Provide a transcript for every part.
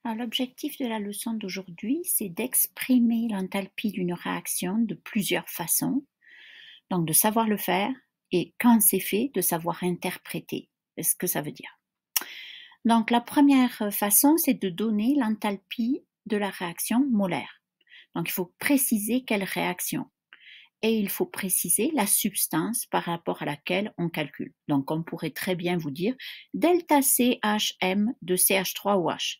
Alors, l'objectif de la leçon d'aujourd'hui, c'est d'exprimer l'enthalpie d'une réaction de plusieurs façons. Donc, de savoir le faire et quand c'est fait, de savoir interpréter ce que ça veut dire. Donc, la première façon, c'est de donner l'enthalpie de la réaction molaire. Donc, il faut préciser quelle réaction. Et il faut préciser la substance par rapport à laquelle on calcule. Donc, on pourrait très bien vous dire delta CHM de CH3OH.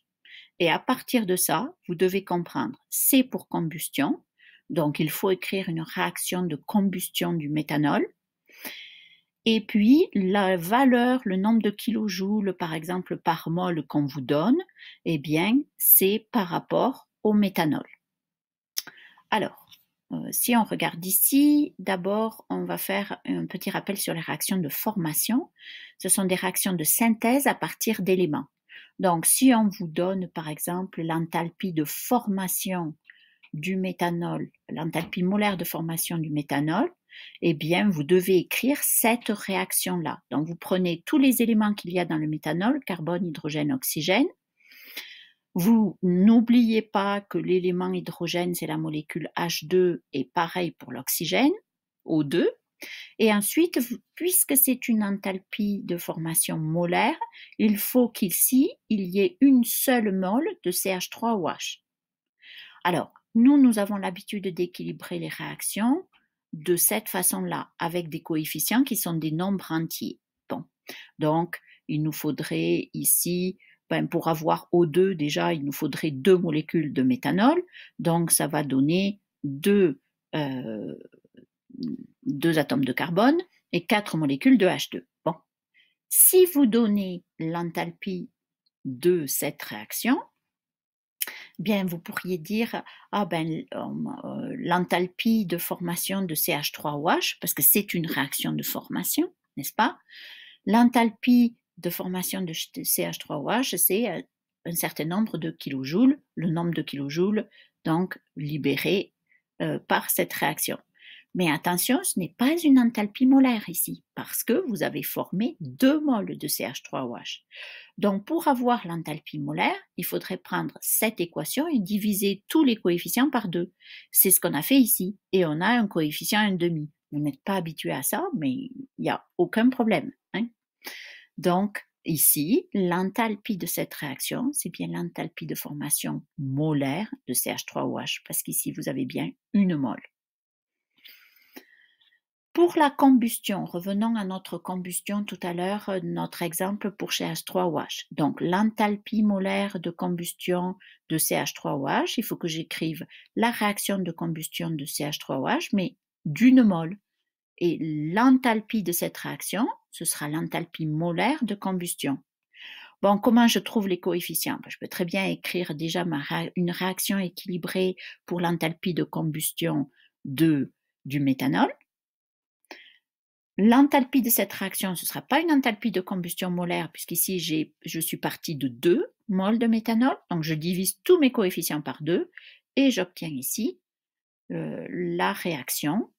Et à partir de ça, vous devez comprendre C pour combustion. Donc, il faut écrire une réaction de combustion du méthanol. Et puis, la valeur, le nombre de kilojoules, par exemple, par mol qu'on vous donne, eh bien, c'est par rapport au méthanol. Alors, si on regarde ici, d'abord, on va faire un petit rappel sur les réactions de formation. Ce sont des réactions de synthèse à partir d'éléments. Donc, si on vous donne, par exemple, l'enthalpie de formation du méthanol, l'enthalpie molaire de formation du méthanol, eh bien, vous devez écrire cette réaction-là. Donc, vous prenez tous les éléments qu'il y a dans le méthanol, carbone, hydrogène, oxygène. Vous n'oubliez pas que l'élément hydrogène, c'est la molécule H2 et pareil pour l'oxygène, O2. Et ensuite, puisque c'est une enthalpie de formation molaire, il faut qu'ici, il y ait une seule mole de CH3OH. Alors, nous avons l'habitude d'équilibrer les réactions de cette façon-là, avec des coefficients qui sont des nombres entiers. Bon, donc, il nous faudrait ici, pour avoir O2, déjà, il nous faudrait 2 molécules de méthanol, donc ça va donner 2 atomes de carbone et 4 molécules de H2. Bon, si vous donnez l'enthalpie de cette réaction, bien, vous pourriez dire l'enthalpie de formation de CH3OH, parce que c'est une réaction de formation, n'est-ce pas? L'enthalpie de formation de CH3OH, c'est un certain nombre de kilojoules, le nombre de kilojoules donc libérés par cette réaction. Mais attention, ce n'est pas une enthalpie molaire ici, parce que vous avez formé 2 moles de CH3OH. Donc, pour avoir l'enthalpie molaire, il faudrait prendre cette équation et diviser tous les coefficients par 2. C'est ce qu'on a fait ici. Et on a un coefficient 1,5. Vous n'êtes pas habitué à ça, mais il n'y a aucun problème. Donc, ici, l'enthalpie de cette réaction, c'est bien l'enthalpie de formation molaire de CH3OH, parce qu'ici, vous avez bien une mole. Pour la combustion, revenons à notre combustion tout à l'heure, notre exemple pour CH3OH. Donc, l'enthalpie molaire de combustion de CH3OH, il faut que j'écrive la réaction de combustion de CH3OH, mais d'une mole. Et l'enthalpie de cette réaction, ce sera l'enthalpie molaire de combustion. Bon, comment je trouve les coefficients? Je peux très bien écrire déjà une réaction équilibrée pour l'enthalpie de combustion du méthanol. L'enthalpie de cette réaction, ce ne sera pas une enthalpie de combustion molaire, puisqu'ici, je suis partie de 2 moles de méthanol. Donc, je divise tous mes coefficients par 2 et j'obtiens ici la réaction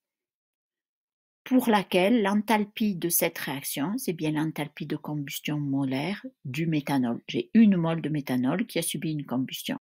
pour laquelle l'enthalpie de cette réaction, c'est bien l'enthalpie de combustion molaire du méthanol. J'ai une mole de méthanol qui a subi une combustion.